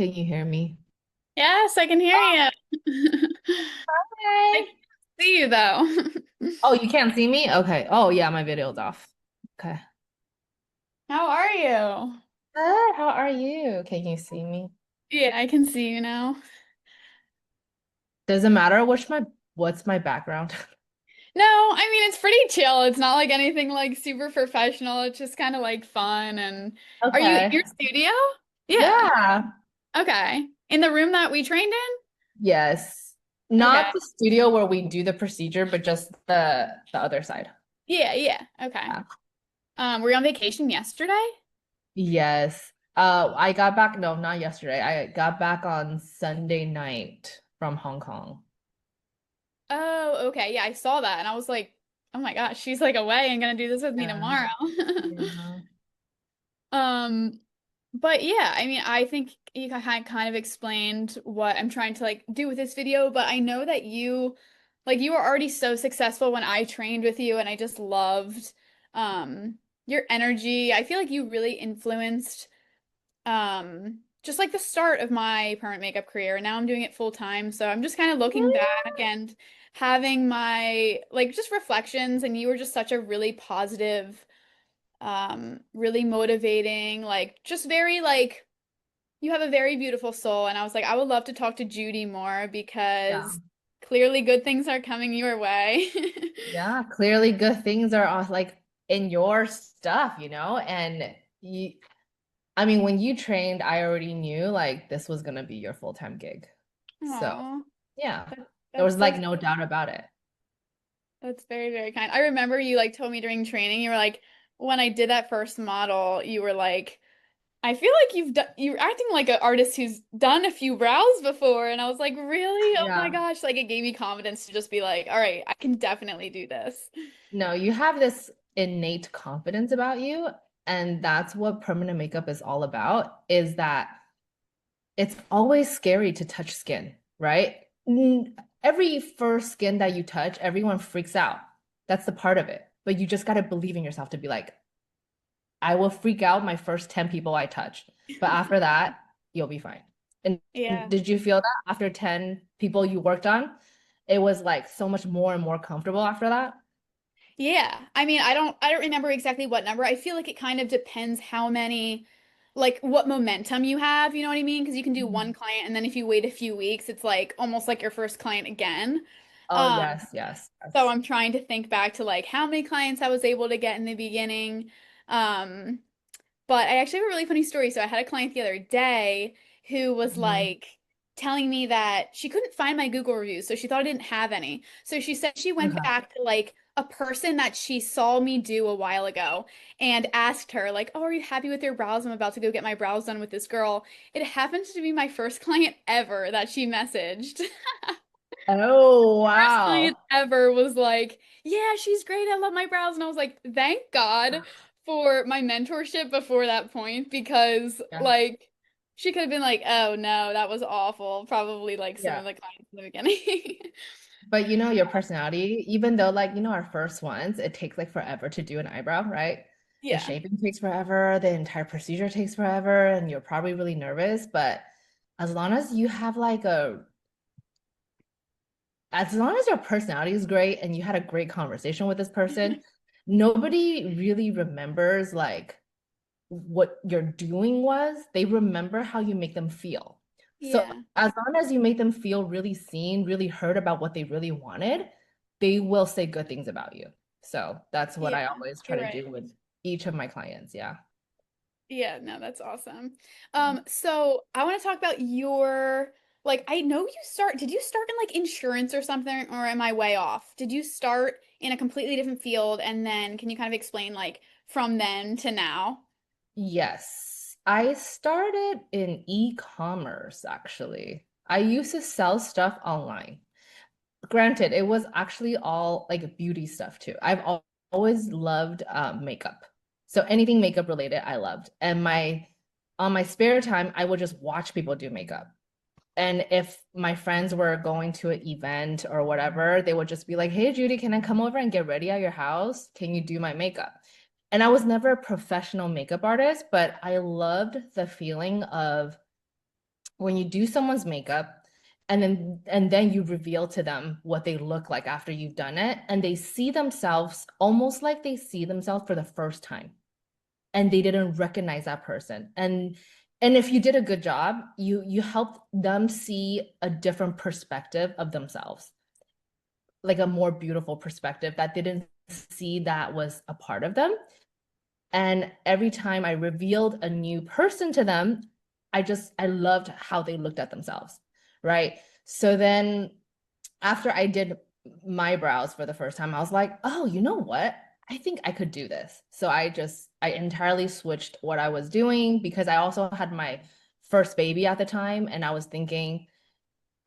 Can you hear me? Yes, I can hear you. I Hi. can't see you though. Oh, you can't see me? Okay. Oh, yeah, my video's off. Okay. How are you? Good. How are you? Can you see me? Yeah, I can see you now. Does it matter what's my background? No, I mean it's pretty chill. It's not like anything like super professional. It's just kind of like fun and are you in Okay. your studio? Yeah. Yeah. Okay. In the room that we trained Yes. in? Okay. Not the studio where we do the procedure, but just the other side. Yeah, yeah. Okay. Yeah. Were you on vacation yesterday? Yes. I got back, no, not yesterday. I got back on Sunday night from Hong Kong. Oh, okay. Yeah, I saw that and I was like, oh my gosh, she's like away and gonna do this with me Yeah. tomorrow. Yeah. Um, but yeah, I mean, I think you kind of explained what I'm trying to like do with this video, but I know that you were already so successful when I trained with you and I just loved your energy. I feel like you really influenced just like the start of my permanent makeup career. And now I'm doing it full time, so I'm just kind of looking back and having my like just reflections and you were just such a really positive really motivating, like just very like you have a very beautiful soul. And I was like, I would love to talk to Judy more Yeah. because clearly good things are coming your way. Yeah, clearly good things are like in your stuff, and you, I mean, when you trained, I already knew like this was gonna be your full-time gig. So, Aw, yeah, that, there that's was so like no doubt about it. that's very, very kind. I remember you like told me during training, you were like, when I did that first model, you were like, I feel like you're acting like an artist who's done a few brows before. And I was like, really? Oh my Yeah. gosh. Like it gave me confidence to just be like, all right, I can definitely do this. No, you have this innate confidence about you, and that's what permanent makeup is all about, is that it's always scary to touch skin, right? Every first skin that you touch, everyone freaks out. That's the part of it. But you just got to believe in yourself to be like, I will freak out my first 10 people I touch. But after that, you'll be fine. And Yeah. did you feel that after 10 people you worked on, it was like so much more and more comfortable after that? Yeah. I mean, I don't remember exactly what number. I feel like it kind of depends how many like what momentum you have, you know what I mean? Because you can do Mhm. one client and then if you wait a few weeks, it's like almost like your first client again. Oh, Um, yes, yes, so yes. I'm trying to think back to like how many clients I was able to get in the beginning. Um, but I actually have a really funny story. So I had a client the other day who was Mhm. like telling me that she couldn't find my Google reviews, so she thought I didn't have any. So she said she went Okay. back to like a person that she saw me do a while ago and asked her like, "Oh, are you happy with your brows? I'm about to go get my brows done with this girl." It happens to be my first client ever that she messaged. Oh, First client wow. ever was like, "Yeah, she's great. I love my brows." And I was like, "Thank God for my mentorship before that point because Yeah. like she could have been like, "Oh no, that was awful." Probably like some Yeah. of the clients in the beginning. But your personality, even though like, our first ones, it takes like forever to do an eyebrow, right? The Yeah. shaping takes forever, the entire procedure takes forever, and you're probably really nervous. But as long as you have like as long as your personality is great and you had a great conversation with this person, nobody really remembers like what your doing was. They remember how you make them feel. So Yeah. as long as you make them feel really seen, really heard about what they really wanted, they will say good things about you. So that's what Yeah. I always try You're to right. do with each of my clients. Yeah. Yeah, no, that's awesome. Yeah. So I want to talk about your like I know did you start in like insurance or something or am I way off? Did you start in a completely different field and then can you kind of explain like from then to now? Yes. I started in e-commerce actually. I used to sell stuff online. Granted, it was actually all like beauty stuff too. Always loved makeup. So anything makeup related, I loved. And my on my spare time, I would just watch people do makeup. And if my friends were going to an event or whatever, they would just be like, "Hey, Judy, can I come over and get ready at your house? Can you do my makeup?" And I was never a professional makeup artist, but I loved the feeling of when you do someone's makeup and then you reveal to them what they look like after you've done it, and they see themselves almost like they see themselves for the first time and they didn't recognize that person. And if you did a good job, you helped them see a different perspective of themselves, like a more beautiful perspective that they didn't see that was a part of them. And every time I revealed a new person to them, I loved how they looked at themselves, right? So then after I did my brows for the first time, I was like, oh, you know what? I think I could do this. So I entirely switched what I was doing because I also had my first baby at the time. And I was thinking,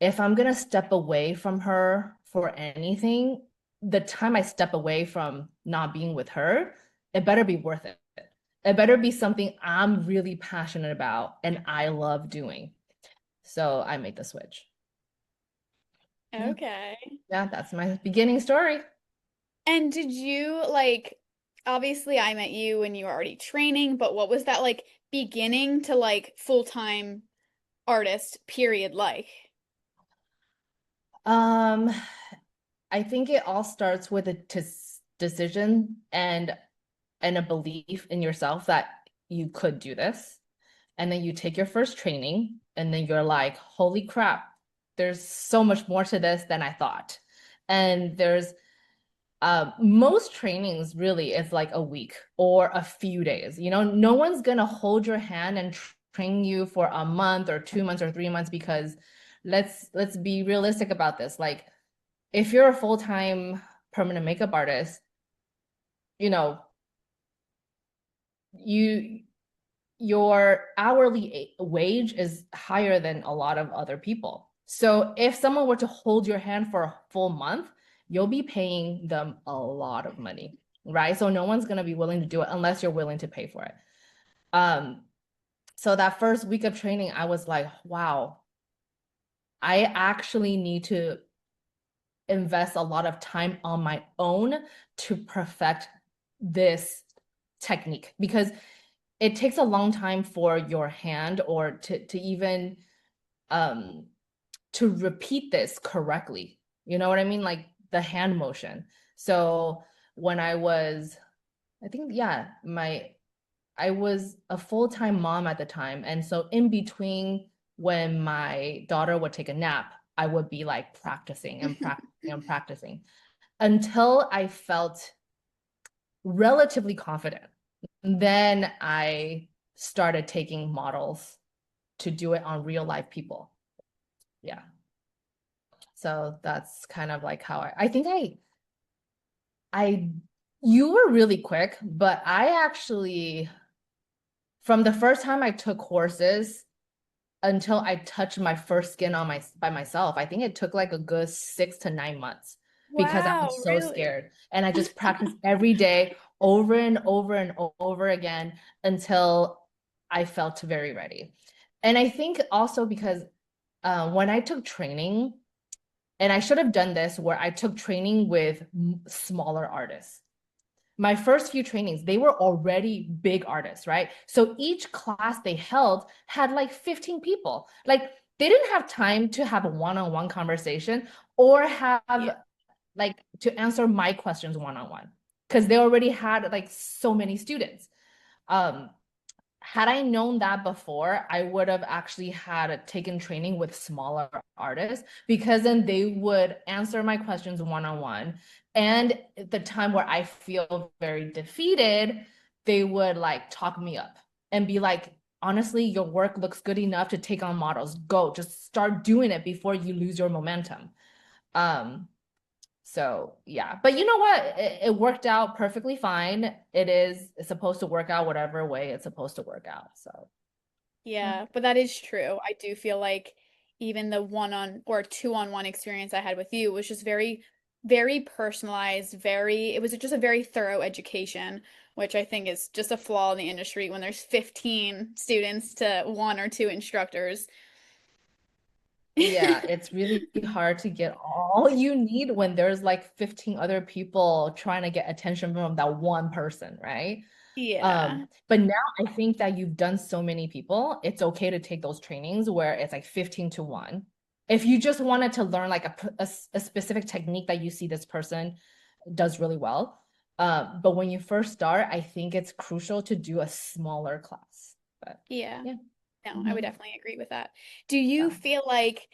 if I'm going to step away from her for anything, the time I step away from not being with her, it better be worth it. It better be something I'm really passionate about and I love doing. So I made the switch. Yeah. Okay. Yeah, that's my beginning story. And did you like, obviously I met you when you were already training, but what was that like beginning to like full-time artist period like? Um, I think it all starts with a decision and a belief in yourself that you could do this. And then you take your first training, and then you're like, holy crap, there's so much more to this than I thought. And there's most trainings really is like a week or a few days. You know, no one's gonna hold your hand and train you for a month or 2 months or 3 months because let's be realistic about this. Like if you're a full-time permanent makeup artist, you know, you your hourly wage is higher than a lot of other people. So if someone were to hold your hand for a full month, you'll be paying them a lot of money, right? So no one's going to be willing to do it unless you're willing to pay for it. Um, so that first week of training, I was like, wow, I actually need to invest a lot of time on my own to perfect this technique because it takes a long time for your hand or to even um to repeat this correctly. You know what I mean? Like the hand motion. So when I was, I think, yeah, I was a full-time mom at the time. And so in between when my daughter would take a nap, I would be like practicing and practicing and practicing until I felt relatively confident. Then I started taking models to do it on real life people. Yeah. So that's kind of like how I think I, you were really quick, but I actually, from the first time I took courses until I touched my first skin on my by myself, I think it took like a good 6 to 9 months because I was Wow, so really? scared. And I just practiced every day over and over and over again until I felt very ready. And I think also because when I took training, and I should have done this where I took training with smaller artists. My first few trainings, they were already big artists, right? So each class they held had like 15 people. Like they didn't have time to have a one-on-one conversation or Yeah. have like to answer my questions one-on-one because they already had like so many students. Um, had I known that before, I would have actually had taken training with smaller artists because then they would answer my questions one on one. And at the time where I feel very defeated, they would like talk me up and be like, honestly, your work looks good enough to take on models. Go, just start doing it before you lose your momentum. Um, so yeah, but you know what? It worked out perfectly fine. It's supposed to work out whatever way it's supposed to work out. So yeah. Yeah, but that is true. I do feel like even the one-on or two-on-one experience I had with you was just very, very personalized, it was just a very thorough education, which I think is just a flaw in the industry when there's 15 students to one or two instructors. Yeah, it's really hard to get all you need when there's like 15 other people trying to get attention from that one person, right? Yeah. But now I think that you've done so many people, it's okay to take those trainings where it's like 15 to 1. If you just wanted to learn like a specific technique that you see this person does really well. But when you first start, I think it's crucial to do a smaller class. But Yeah. yeah. No, I would Mhm. definitely agree with that. Do you Yeah. feel like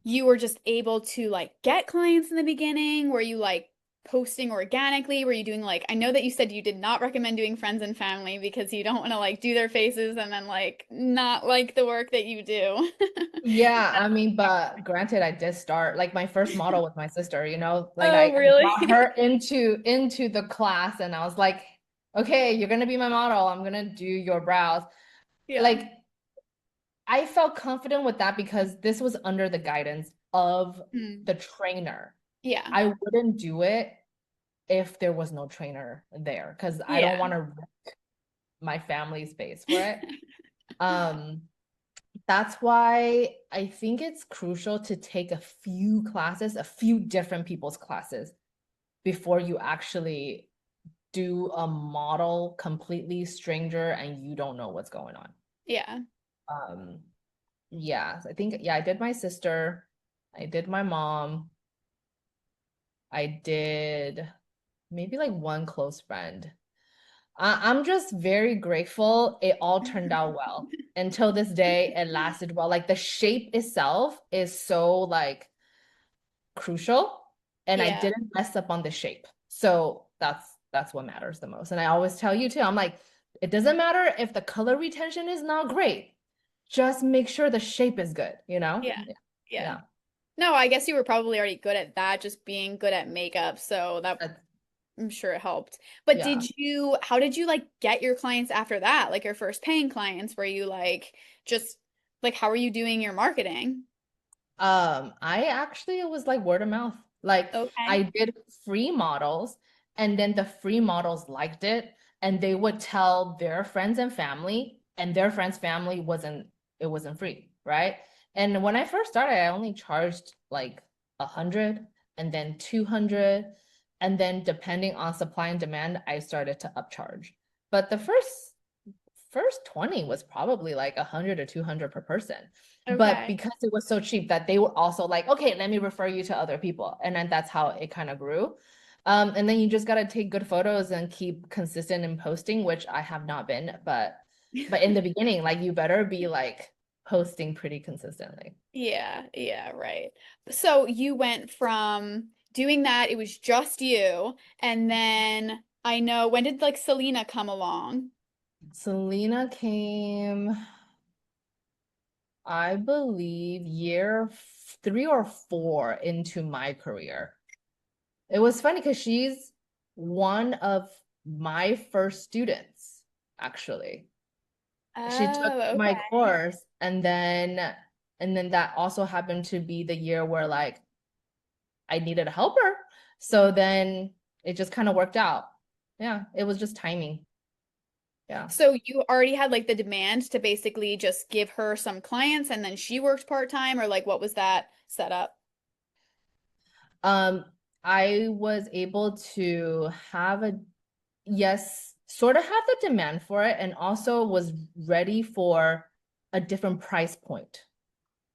you were just able to like get clients in the beginning? Were you like posting organically? Were you doing like, I know that you said you did not recommend doing friends and family because you don't want to like do their faces and then like not like the work that you do. Yeah, I mean, but granted, I did start like my first model with my sister, like Oh, I brought really? her into the class and I was like, okay, you're gonna be my model. I'm gonna do your brows. Yeah. Like I felt confident with that because this was under the guidance of Hmm. the trainer. Yeah. I wouldn't do it if there was no trainer there because I don't Yeah. want to risk my family's space for it. Um, that's why I think it's crucial to take a few classes, a few different people's classes before you actually do a model completely stranger and you don't know what's going on. Yeah. Um, yeah, I think, yeah, I did my sister, I did my mom, I did maybe like one close friend. I'm just very grateful it all turned out well. Until this day, it lasted well. Like the shape itself is so like crucial, and I Yeah. didn't mess up on the shape. So that's what matters the most. And I always tell you too, I'm like, it doesn't matter if the color retention is not great. Just make sure the shape is good, you know? Yeah. Yeah. Yeah. Yeah. No, I guess you were probably already good at that, just being good at makeup. So that That's, I'm sure it helped. But yeah. how did you like get your clients after that? Like your first paying clients? Were you like just like how are you doing your marketing? I actually it was like word of mouth. Like Okay. I did free models and then the free models liked it and they would tell their friends and family and their friends' family wasn't free, right? And when I first started, I only charged like 100 and then 200 and then depending on supply and demand, I started to upcharge. But the first 20 was probably like 100 or 200 per person. But Okay. because it was so cheap that they were also like, okay, let me refer you to other people. And then that's how it kind of grew. And then you just got to take good photos and keep consistent in posting, which I have not been, but in the beginning, like you better be like posting pretty consistently. Yeah, yeah, right. So you went from doing that, it was just you, and then I know when did like Selena come along? Selena came, I believe, year 3 or 4 into my career. It was funny because she's one of my first students, actually. She took Oh, my okay. course and then that also happened to be the year where like I needed a helper. So then it just kind of worked out. Yeah, it was just timing. Yeah. So you already had like the demand to basically just give her some clients and then she worked part-time or like what was that setup? Um, I was able to have a yes, sort of have the demand for it and also was ready for a different price point.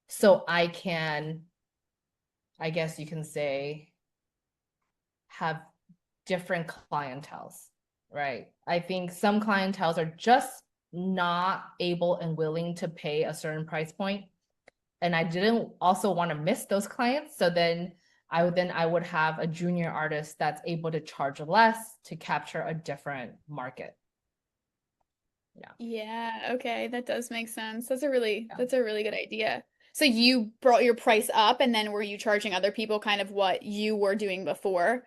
So I can, I guess you can say, have different clienteles, right? I think some clienteles are just not able and willing to pay a certain price point. And I didn't also want to miss those clients. So then I would have a junior artist that's able to charge less to capture a different market. Yeah. Yeah, okay, that does make sense. Yeah. That's a really good idea. So you brought your price up and then were you charging other people kind of what you were doing before?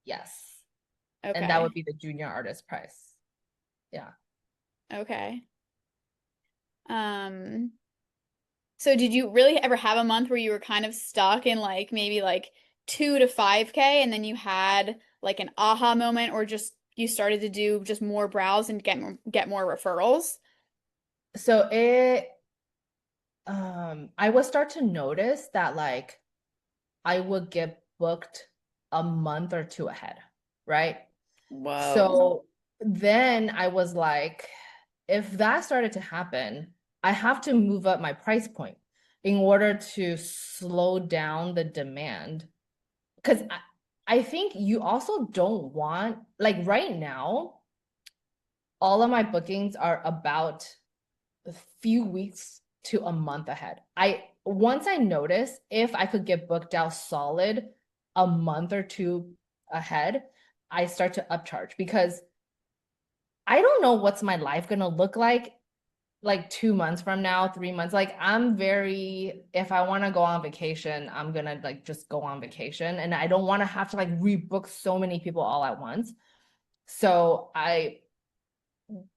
Yes. And that would Okay. be the junior artist price. Yeah. Okay. Um, so did you really ever have a month where you were kind of stuck in like maybe like 2 to 5K and then you had like an aha moment or just you started to do just more browse and get more referrals? So I would start to notice that like I would get booked a month or two ahead, right? Whoa. So then I was like, if that started to happen, I have to move up my price point in order to slow down the demand. Because I think you also don't want, like right now, all of my bookings are about a few weeks to a month ahead. Once I notice if I could get booked out solid a month or two ahead, I start to upcharge because I don't know what's my life gonna look like 2 months from now, 3 months. Like I'm very, if I want to go on vacation, I'm gonna like just go on vacation. And I don't want to have to like rebook so many people all at once. So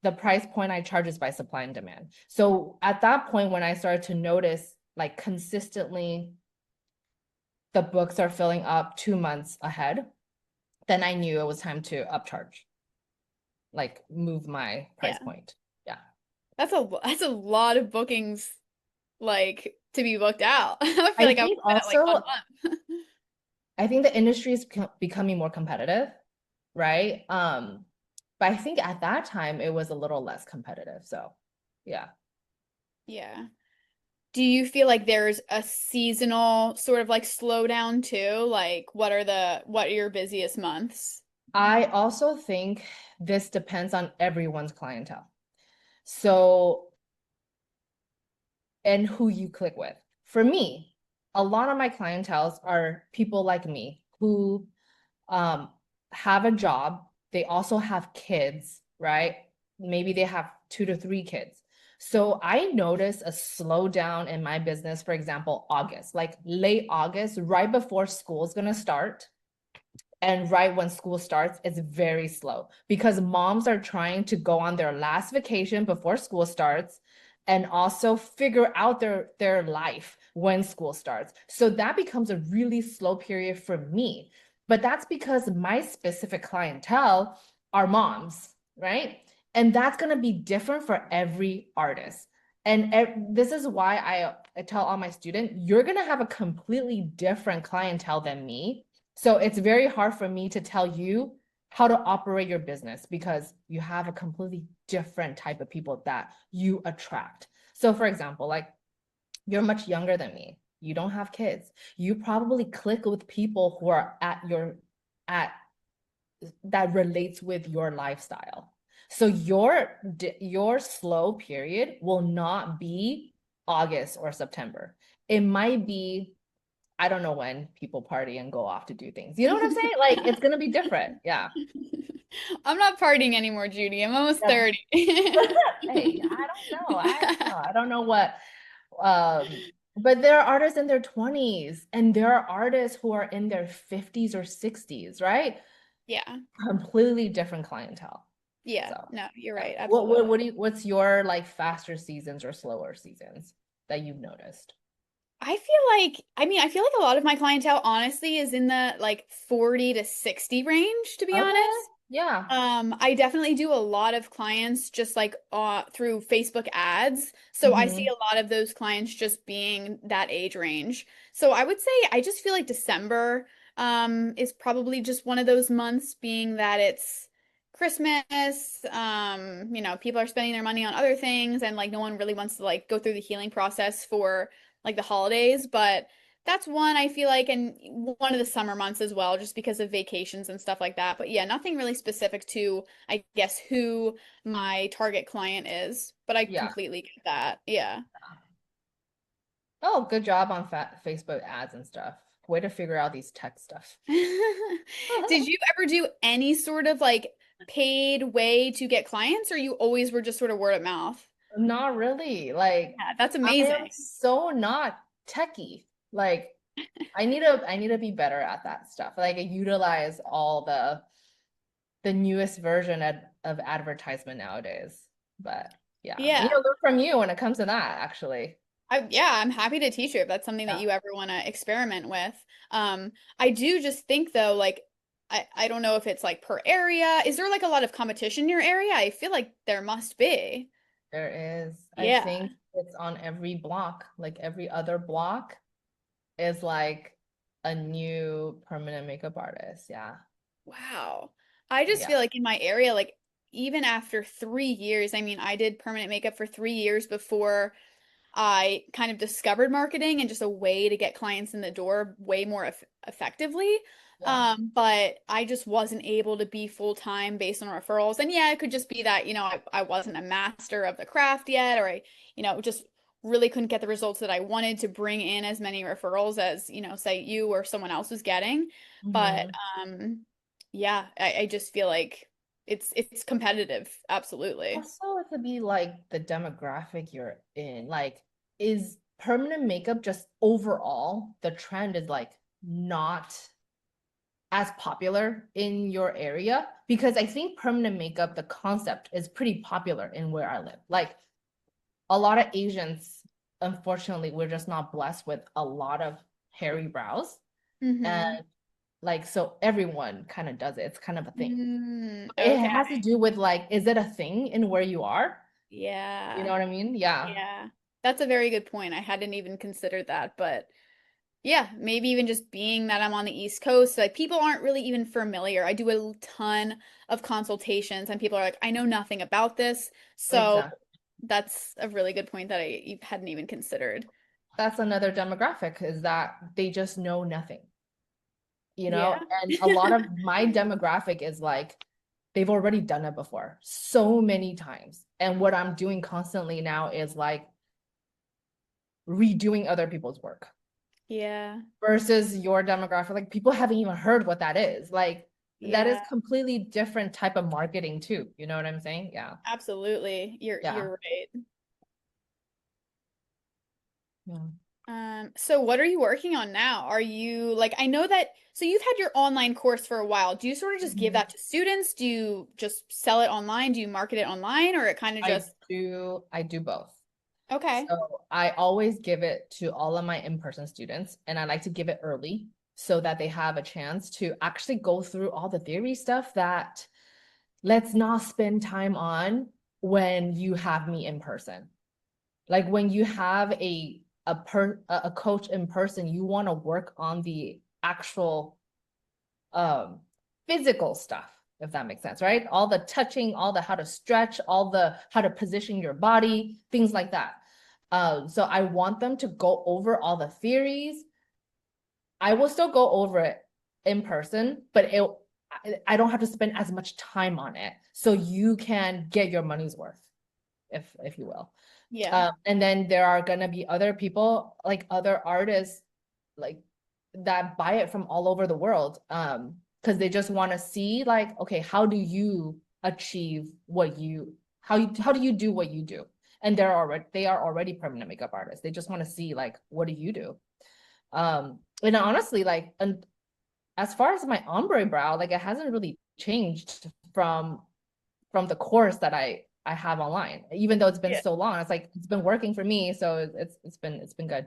the price point I charge is by supply and demand. So at that point, when I started to notice like consistently the books are filling up 2 months ahead, then I knew it was time to upcharge, like move my price Yeah. point. Yeah. That's a lot of bookings like to be booked out. I feel I like I would think do that like also, 1 month. I think the industry is becoming more competitive, right? But I think at that time it was a little less competitive. So yeah. Yeah. Do you feel like there's a seasonal sort of like slowdown too? Like what are your busiest months? I also think this depends on everyone's clientele. So, and who you click with. For me, a lot of my clientels are people like me who um, have a job. They also have kids, right? Maybe they have 2 to 3 kids. So I noticed a slowdown in my business, for example, August, like late August, right before school is going to start. And right when school starts, it's very slow because moms are trying to go on their last vacation before school starts and also figure out their life when school starts. So that becomes a really slow period for me. But that's because my specific clientele are moms, right? And that's going to be different for every artist. And this is why I tell all my students, you're going to have a completely different clientele than me, so it's very hard for me to tell you how to operate your business because you have a completely different type of people that you attract. So for example, like you're much younger than me. You don't have kids. You probably click with people who are at that relates with your lifestyle. So your slow period will not be August or September. It might be, I don't know when people party and go off to do things. You know what I'm saying? Like it's gonna be different. Yeah. I'm not partying anymore, Judy. I'm almost Yeah. 30. Hey, I don't know. I don't know. I don't know what but there are artists in their 20s and there are artists who are in their 50s or 60s, right? Yeah. Completely different clientele. Yeah. So, No, you're yeah. right. What Absolutely. what's your like faster seasons or slower seasons that you've noticed? I feel like a lot of my clientele honestly is in the like 40 to 60 range, to be Okay. honest. Yeah. I definitely do a lot of clients just like through Facebook ads. So I see Mm-hmm. a lot of those clients just being that age range. So I would say I just feel like December is probably just one of those months being that it's Christmas, people are spending their money on other things and like no one really wants to like go through the healing process for like the holidays, but that's one I feel like, and one of the summer months as well, just because of vacations and stuff like that. But yeah, nothing really specific to, I guess, who my target client is. But I Yeah. completely get that. Yeah. Oh, good job on Facebook ads and stuff. Way to figure out these tech stuff. Did you ever do any sort of like paid way to get clients, or you always were just sort of word of mouth? Not really. Like Yeah, that's I am amazing. so not techie. Like I need to be better at that stuff. Like I utilize all the newest version of advertisement nowadays. But yeah, I need Yeah. to learn from you when it comes to that, actually. Yeah, I'm happy to teach you if that's something that Yeah. you ever want to experiment with. I do just think though, like I don't know if it's like per area. Is there like a lot of competition in your area? I feel like there must be. There is. I Yeah. think it's on every block. Like every other block is like a new permanent makeup artist. Yeah. Wow. I just Yeah. feel like in my area, like even after 3 years, I mean, I did permanent makeup for 3 years before I kind of discovered marketing and just a way to get clients in the door way more effectively. Yeah. But I just wasn't able to be full time based on referrals. And yeah, it could just be that, I wasn't a master of the craft yet, or just really couldn't get the results that I wanted to bring in as many referrals as, say you or someone else was getting. But Hmm. yeah, I just feel like it's competitive. Absolutely. Also, it could be like the demographic you're in. Like, is permanent makeup just overall the trend is like not as popular in your area? Because I think permanent makeup, the concept is pretty popular in where I live. Like a lot of Asians, unfortunately, we're just not blessed with a lot of hairy brows. And Mm-hmm. like, so everyone kind of does it. It's kind of a thing. It Okay. has to do with like, is it a thing in where you are? You know Yeah. what I mean? Yeah, Yeah. That's a very good point. I hadn't even considered that, but yeah, maybe even just being that I'm on the East Coast, like people aren't really even familiar. I do a ton of consultations and people are like, I know nothing about this. So exactly. that's a really good point that I hadn't even considered. That's another demographic is that they just know nothing, you Yeah. know? And a lot of my demographic is like, they've already done it before so many times. And what I'm doing constantly now is like redoing other people's work Yeah. versus your demographic. Like people haven't even heard what that is. Like that is Yeah. completely different type of marketing too. You know what I'm saying? Yeah. Absolutely. You're Yeah. you're right. Yeah. So what are you working on now? Are you like, I know that, so you've had your online course for a while. Do you sort of just give Mhm. that to students? Do you just sell it online? Do you market it online or it kind of just, I do both. okay. So I always give it to all of my in-person students, and I like to give it early so that they have a chance to actually go through all the theory stuff that let's not spend time on when you have me in person. Like when you have a coach in person, you want to work on the actual um physical stuff, if that makes sense, right? All the touching, all the how to stretch, all the how to position your body, things like that. So I want them to go over all the theories. I will still go over it in person, but I don't have to spend as much time on it. So you can get your money's worth, if you will. Yeah. And then there are gonna be other people, like other artists, like that buy it from all over the world. Because they just want to see, like, okay, how do you achieve how do you do what you do? And they are already permanent makeup artists. They just want to see, like, what do you do? And honestly, like, and as far as my ombre brow, like, it hasn't really changed from the course that I have online, even though it's been Yeah. so long. It's like it's been working for me, so it's been good.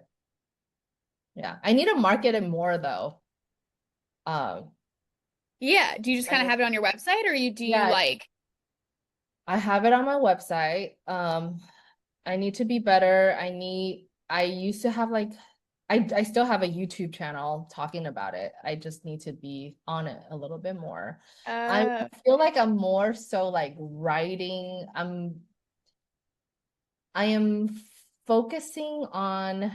Yeah, I need to market it more though. Um, Yeah. Do you just kind of I have it on your website or you do you yeah, like, I have it on my website. I need to be better. I used to have like I still have a YouTube channel talking about it. I just need to be on it a little bit more. I uh, feel like I'm more so like writing. I am focusing on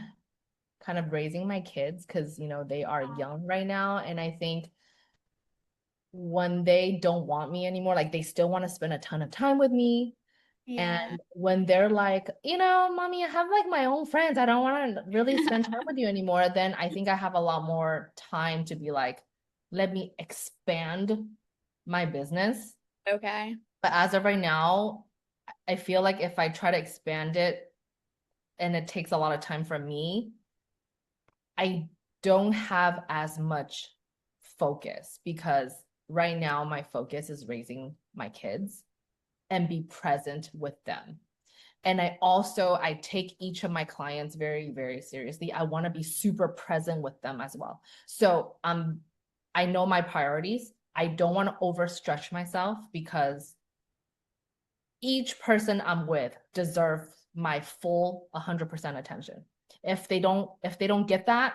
kind of raising my kids because they are young right now, and I think when they don't want me anymore, like they still want to spend a ton of time with me. yeah. And when they're like, mommy, I have like my own friends, I don't want to really spend time with you anymore, then I think I have a lot more time to be like, let me expand my business. Okay. But as of right now, I feel like if I try to expand it and it takes a lot of time from me, I don't have as much focus because right now my focus is raising my kids and be present with them. And I take each of my clients very, very seriously. I want to be super present with them as well. So I know my priorities. I don't want to overstretch myself because each person I'm with deserves my full 100% attention. If they don't get that,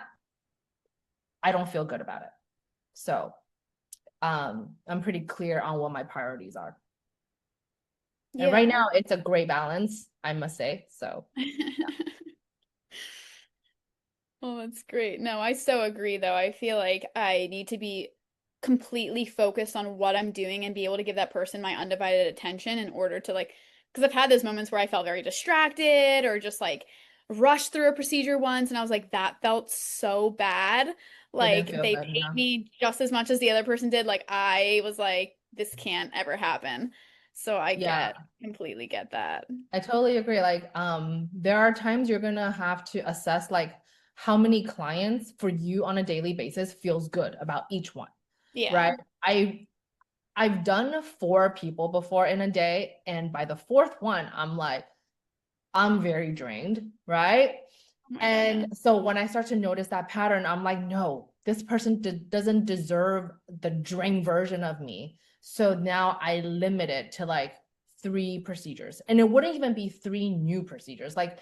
I don't feel good about it. So I'm pretty clear on what my priorities are. And right Yeah. now it's a great balance, I must say. So Well, that's great. No, I so agree, though. I feel like I need to be completely focused on what I'm doing and be able to give that person my undivided attention in order to like, because I've had those moments where I felt very distracted or just like rushed through a procedure once, and I was like, that felt so bad. it didn't Like feel they good. paid Yeah. me just as much as the other person did. Like I was like, this can't ever happen. So Yeah. completely get that. I totally agree. Like, there are times you're gonna have to assess like how many clients for you on a daily basis feels good about each one, Yeah. right? I've done 4 people before in a day, and by the fourth one, I'm like, I'm very drained, right? Oh my And goodness. so when I start to notice that pattern, I'm like, no, this person doesn't deserve the drain version of me. So now I limit it to like 3 procedures. And it wouldn't even be 3 new procedures. Like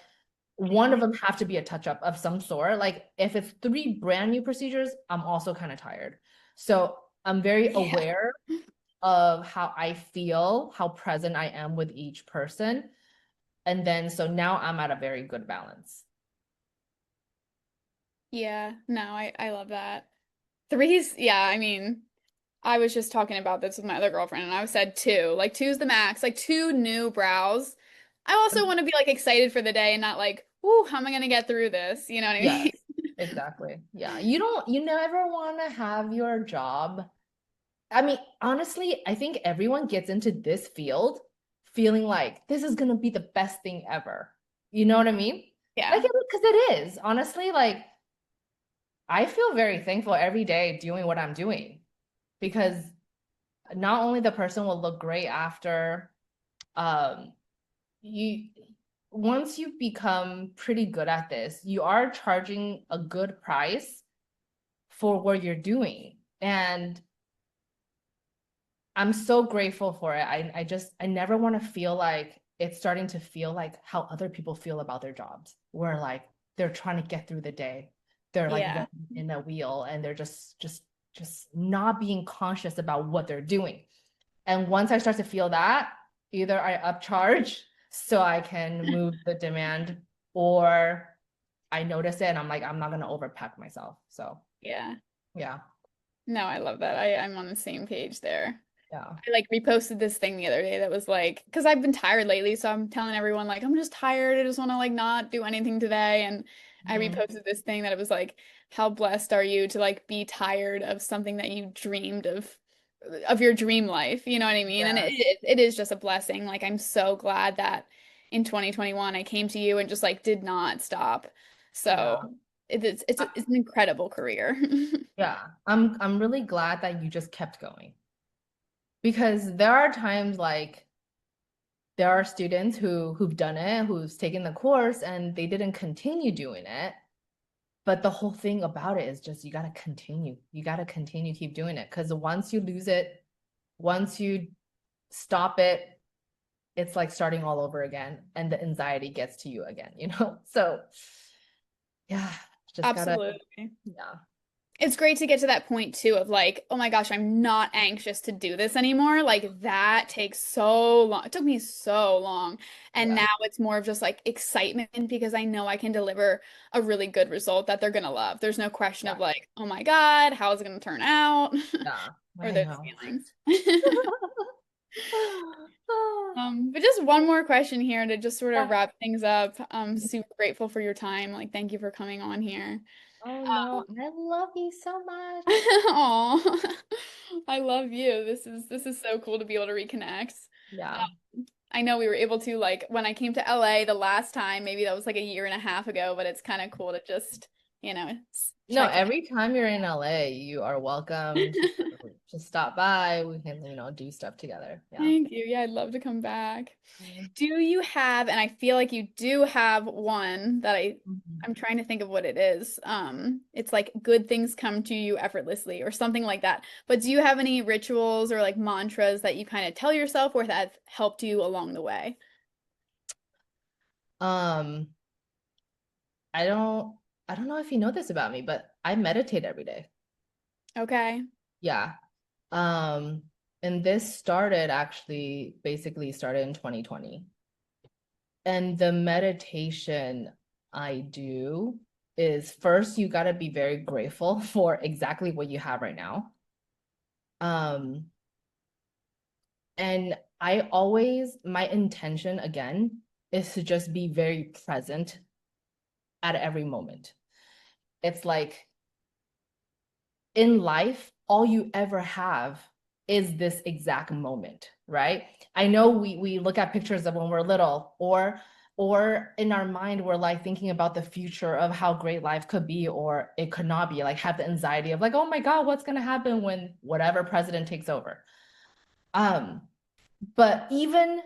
one of them have to be a touch up of some sort. Like if it's 3 brand new procedures, I'm also kind of tired. So I'm very Yeah. aware of how I feel, how present I am with each person. And then so now I'm at a very good balance. Yeah, no, I love that. Three's, yeah, I mean, I was just talking about this with my other girlfriend and I said two. Like two's the max, like 2 new brows. I also want to be like excited for the day and not like, ooh, how am I gonna get through this? You know what I Yes, mean? exactly. Yeah. You never want to have your job. I mean, honestly, I think everyone gets into this field feeling like this is going to be the best thing ever. You know what I mean? Like, Yeah. because it is. Honestly, like, I feel very thankful every day doing what I'm doing because not only the person will look great after, um, you once you become pretty good at this, you are charging a good price for what you're doing. And I'm so grateful for it. I never want to feel like it's starting to feel like how other people feel about their jobs, where like they're trying to get through the day. They're like Yeah. running in a wheel and they're just not being conscious about what they're doing. And once I start to feel that, either I upcharge so I can move the demand, or I notice it and I'm like, I'm not gonna overpack myself. So Yeah. yeah, No, I love that. I'm on the same page there. yeah. I like reposted this thing the other day that was like, because I've been tired lately, so I'm telling everyone like I'm just tired. I just want to like not do anything today. And I Mhm. reposted this thing that it was like, how blessed are you to like be tired of something that you dreamed of your dream life? You know what I mean? And Yes. it is just a blessing. Like I'm so glad that in 2021 I came to you and just like did not stop. So Yeah. it's an incredible career. Yeah. I'm really glad that you just kept going because there are times like there are students who've done it, who's taken the course and they didn't continue doing it. But the whole thing about it is just you got to continue. You got to continue keep doing it because once you lose it, once you stop it, it's like starting all over again and the anxiety gets to you again, you know? So, yeah, just gotta Absolutely. yeah. It's great to get to that point too of like, oh my gosh, I'm not anxious to do this anymore. Like that takes so long. It took me so long. And Yeah. now it's more of just like excitement because I know I can deliver a really good result that they're gonna love. There's no question of Yeah. like, oh my God, how is it gonna turn out? Yeah. Or I those know. feelings. But just one more question here to just sort of Yeah. wrap things up. I'm super grateful for your time. Like, thank you for coming on here. Oh no, I love you so much. Oh, I love you. This is so cool to be able to reconnect. Yeah. I know we were able to like when I came to LA the last time, maybe that was like a year and a half ago, but it's kind of cool to just, No, check in. every time you're in LA, you are welcome to stop by. We can, do stuff together. Yeah. Thank you. Yeah, I'd love to come back. Mhm. Do you have, and I feel like you do have one that I'm trying to think of what it is. It's like good things come to you effortlessly or something like that. But do you have any rituals or like mantras that you kind of tell yourself or that have helped you along the way? Um, I don't I don't know if you know this about me, but I meditate every day. Okay. Yeah. Um, And this started actually basically started in 2020. And the meditation I do is first you got to be very grateful for exactly what you have right now. Um, and I always, my intention again is to just be very present at every moment. It's like in life, all you ever have is this exact moment, right? I know we look at pictures of when we're little, or in our mind we're like thinking about the future of how great life could be or it could not be, like have the anxiety of like, oh my God, what's gonna happen when whatever president takes over? Um, but even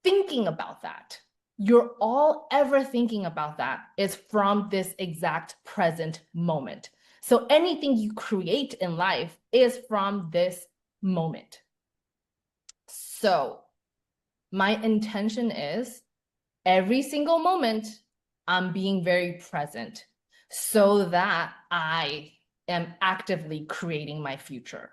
thinking about that, you're all ever thinking about that is from this exact present moment. So anything you create in life is from this moment. So my intention is every single moment, I'm being very present so that I am actively creating my future.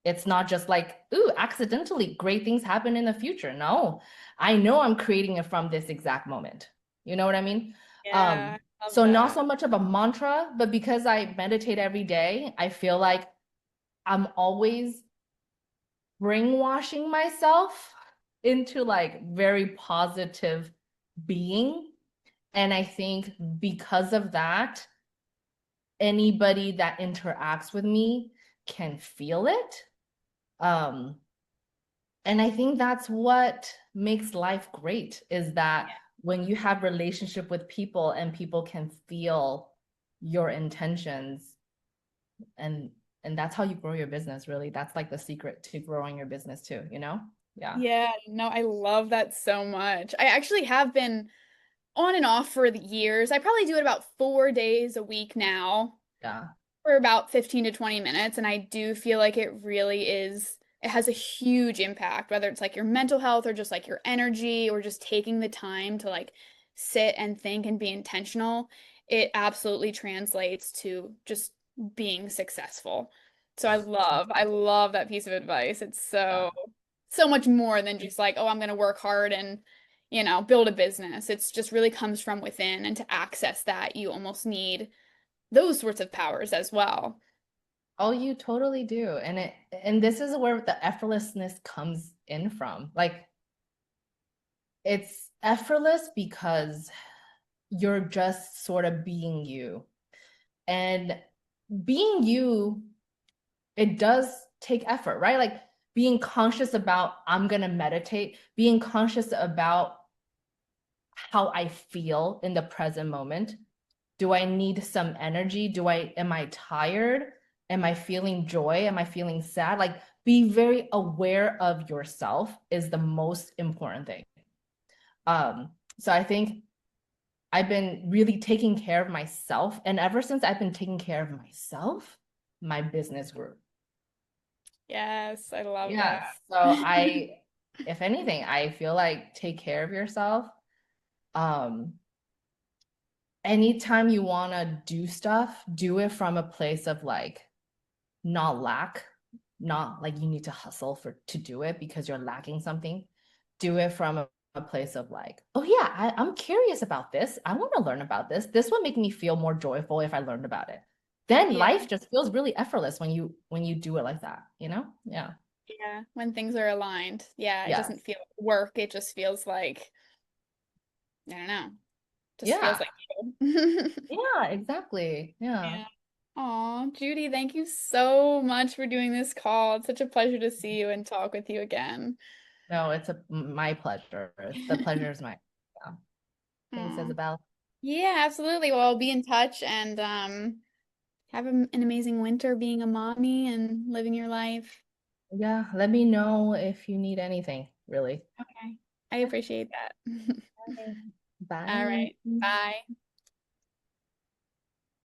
It's not just like, ooh, accidentally great things happen in the future. No, I know I'm creating it from this exact moment. You know what I mean? Yeah, I love So not that. so much of a mantra, but because I meditate every day, I feel like I'm always brainwashing myself into like very positive being. And I think because of that, anybody that interacts with me can feel it. Um, And I think that's what makes life great is that when you have relationship with people and people can feel your intentions and and that's how you grow your business really. That's like the secret to growing your business too, you know? Yeah. Yeah, no, I love that so much. I actually have been on and off for the years. I probably do it about 4 days a week now Yeah. for about 15 to 20 minutes. And I do feel like it really is, it has a huge impact, whether it's like your mental health or just like your energy or just taking the time to like sit and think and be intentional. It absolutely translates to just being successful. So I love that piece of advice. It's Yeah. so much more than just like, oh, I'm going to work hard and, build a business. It's just really comes from within. And to access that, you almost need those sorts of powers as well. Oh, you totally do. And this is where the effortlessness comes in from. Like it's effortless because you're just sort of being you. And being you it does take effort, right? Like being conscious about I'm going to meditate, being conscious about how I feel in the present moment. Do I need some energy? Am I tired? Am I feeling joy? Am I feeling sad? Like be very aware of yourself is the most important thing. So I think I've been really taking care of myself. And ever since I've been taking care of myself, my business grew. Yes, I love Yes. that. So if anything, I feel like take care of yourself. Um, Anytime you want to do stuff, do it from a place of like not lack, not like you need to hustle for to do it because you're lacking something. Do it from a place of like, oh yeah, I'm curious about this. I want to learn about this. This would make me feel more joyful if I learned about it. Then Yeah, life just feels really effortless when you do it like that, you know? Yeah. yeah. When things are aligned. Yeah, it Yes. doesn't feel like work. It just feels like, I don't know, just feels Yeah. like you. Yeah, exactly. Yeah. Yeah. Aw, Judy, thank you so much for doing this call. It's such a pleasure to see you and talk with you again. No, it's my pleasure. The pleasure is mine. Yeah. Thanks, Aw. Isabel. Yeah, absolutely. Well, I'll be in touch and have an amazing winter being a mommy and living your life. Yeah, let me know if you need anything, really. Okay. I appreciate that. Okay. All Bye. right. Bye.